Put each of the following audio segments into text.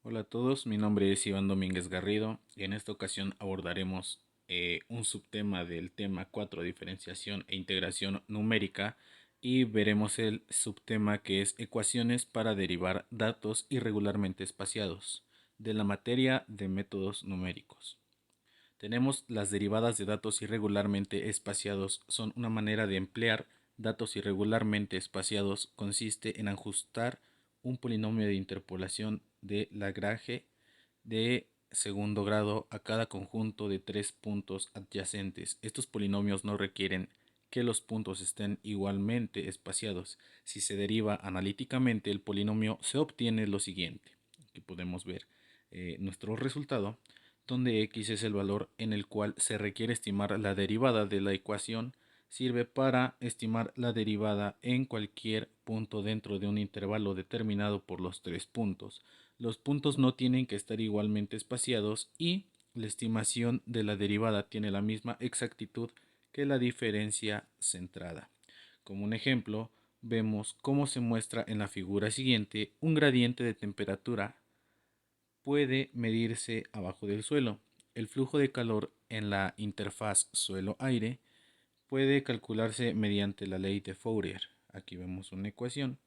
Hola a todos, mi nombre es Iván Domínguez Garrido y en esta ocasión abordaremos un subtema del tema 4, diferenciación e integración numérica, y veremos el subtema que es ecuaciones para derivar datos irregularmente espaciados de la materia de métodos numéricos. Tenemos las derivadas de datos irregularmente espaciados. Son una manera de emplear datos irregularmente espaciados. Consiste en ajustar un polinomio de interpolación de Lagrange de segundo grado a cada conjunto de tres puntos adyacentes. Estos polinomios no requieren que los puntos estén igualmente espaciados. Si se deriva analíticamente el polinomio, se obtiene lo siguiente. Aquí podemos ver nuestro resultado, donde x es el valor en el cual se requiere estimar la derivada de la ecuación. Sirve para estimar la derivada en cualquier punto dentro de un intervalo determinado por los tres puntos. Los puntos no tienen que estar igualmente espaciados y la estimación de la derivada tiene la misma exactitud que la diferencia centrada. Como un ejemplo, vemos cómo se muestra en la figura siguiente. Un gradiente de temperatura puede medirse abajo del suelo. El flujo de calor en la interfaz suelo-aire puede calcularse mediante la ley de Fourier. Aquí vemos una ecuación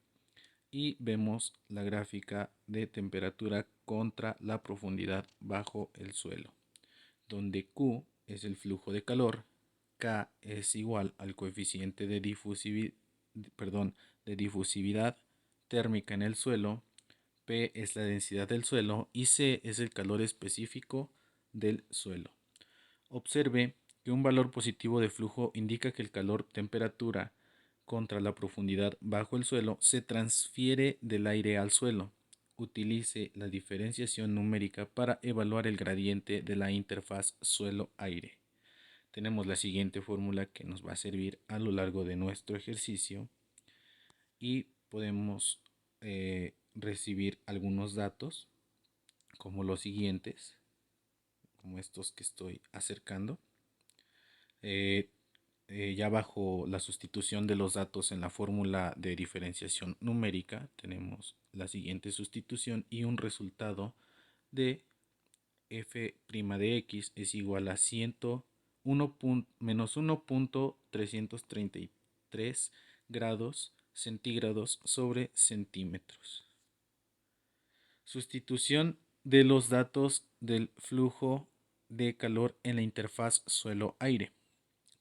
y vemos la gráfica de temperatura contra la profundidad bajo el suelo, donde Q es el flujo de calor, K es igual al coeficiente de difusividad térmica en el suelo, P es la densidad del suelo y C es el calor específico del suelo. Observe que un valor positivo de flujo indica que el calor temperatura contra la profundidad bajo el suelo se transfiere del aire al suelo. Utilice la diferenciación numérica para evaluar el gradiente de la interfaz suelo-aire. Tenemos la siguiente fórmula que nos va a servir a lo largo de nuestro ejercicio y podemos recibir algunos datos como los siguientes, como estos que estoy acercando. Eh, ya bajo la sustitución de los datos en la fórmula de diferenciación numérica, tenemos la siguiente sustitución y un resultado de f' de x es igual a 101 menos 1.333 grados centígrados sobre centímetros. Sustitución de los datos del flujo de calor en la interfaz suelo-aire.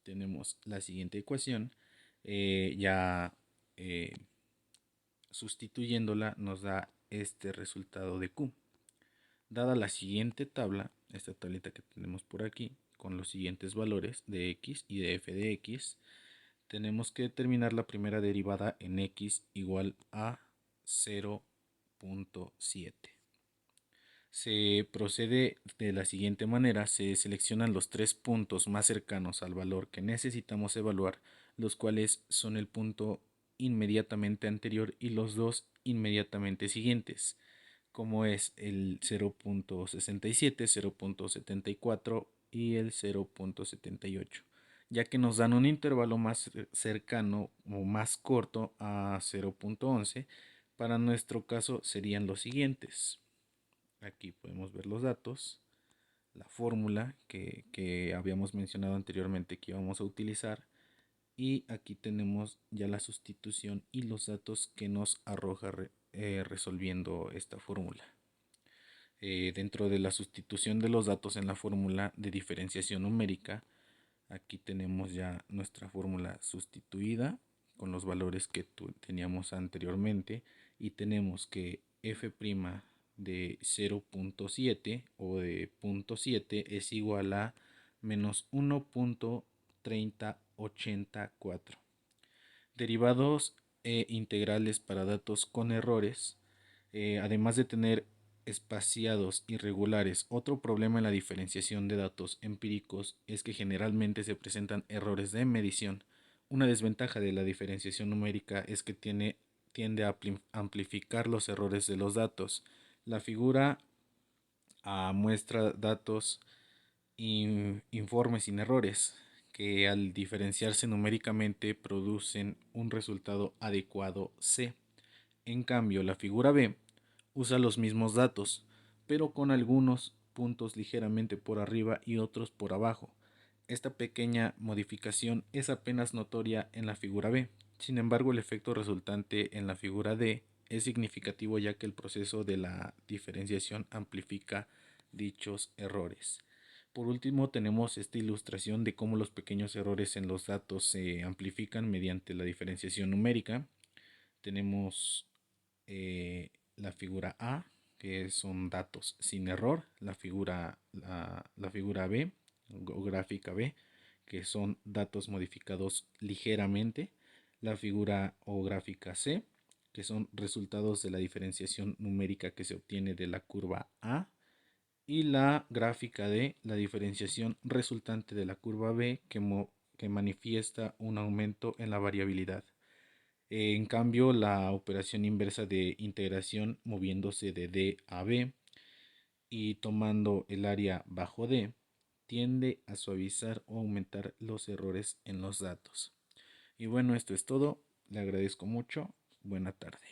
Tenemos la siguiente ecuación, ya eh, sustituyéndola nos da este resultado de Q. Dada la siguiente tabla, esta tablita que tenemos por aquí, con los siguientes valores de x y de f de x, tenemos que determinar la primera derivada en x igual a 0.7. Se procede de la siguiente manera: se seleccionan los tres puntos más cercanos al valor que necesitamos evaluar, los cuales son el punto inmediatamente anterior y los dos inmediatamente siguientes, como es el 0.67, 0.74 y el 0.78, ya que nos dan un intervalo más cercano o más corto a 0.11. Para nuestro caso serían los siguientes. Aquí podemos ver los datos, la fórmula que habíamos mencionado anteriormente que íbamos a utilizar, y aquí tenemos ya la sustitución y los datos que nos arroja resolviendo esta fórmula. Dentro de la sustitución de los datos en la fórmula de diferenciación numérica, aquí tenemos ya nuestra fórmula sustituida con los valores que teníamos anteriormente, y tenemos que f' de 0.7 o de 0.7 es igual a menos 1.3084. Derivados integrales para datos con errores. Además de tener espaciados irregulares, otro problema en la diferenciación de datos empíricos es que generalmente se presentan errores de medición. Una desventaja de la diferenciación numérica es que tiende a amplificar los errores de los datos. La figura muestra datos informes sin errores, que al diferenciarse numéricamente producen un resultado adecuado C. En cambio, la figura B usa los mismos datos, pero con algunos puntos ligeramente por arriba y otros por abajo. Esta pequeña modificación es apenas notoria en la figura B. Sin embargo, el efecto resultante en la figura D es significativo, ya que el proceso de la diferenciación amplifica dichos errores. Por último, tenemos esta ilustración de cómo los pequeños errores en los datos se amplifican mediante la diferenciación numérica. Tenemos la figura A, que son datos sin error, la figura B o gráfica B, que son datos modificados ligeramente, la figura o gráfica C, que son resultados de la diferenciación numérica que se obtiene de la curva A, y la gráfica D, la diferenciación resultante de la curva B que manifiesta un aumento en la variabilidad. En cambio, la operación inversa de integración moviéndose de D a B y tomando el área bajo D tiende a suavizar o aumentar los errores en los datos. Y bueno, esto es todo. Le agradezco mucho. Buena tarde.